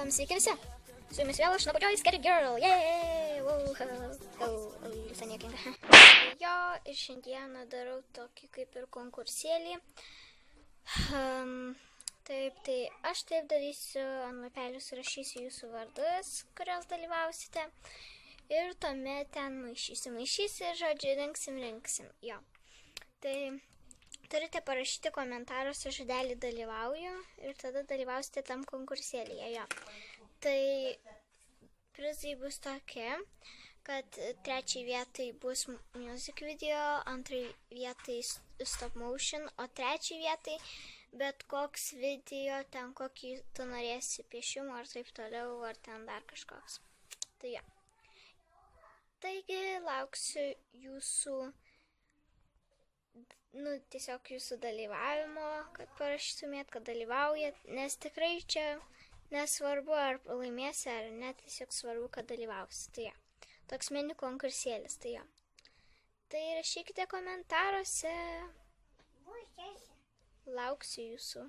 Sveiki visi. Su jumis vėl aš nuobodžioji Scary Girl. Yeee! Visą niekinga. Jo, ir šiandieną darau tokį kaip ir konkursėlį. Taip, tai aš taip darysiu, ant lapelių surašysiu jūsų vardus, kurios dalyvausite. Ir tuomet ten maišysiu, žodžiu, rinksim. Jo. Tai turite parašyti komentaruose žodelį dalyvauju ir tada dalyvausite tam konkursėlyje. Jo. Tai prizai bus tokie, kad trečiai vietai bus music video, antrai vietai stop motion, o trečiai vietai bet koks video, ten kokį tu norėsi piešimo ar taip toliau, ar ten dar kažkoks. Tai jo. Taigi lauksiu jūsų, tiesiog jūsų dalyvavimo, kad parašytumėt, kad dalyvaujat, nes tikrai čia nesvarbu, ar laimėsi, ar ne, tiesiog svarbu, kad dalyvausi. Tai jo. Toks mini konkursėlis, tai jo. Tai rašykite komentaruose. Lauksiu jūsų.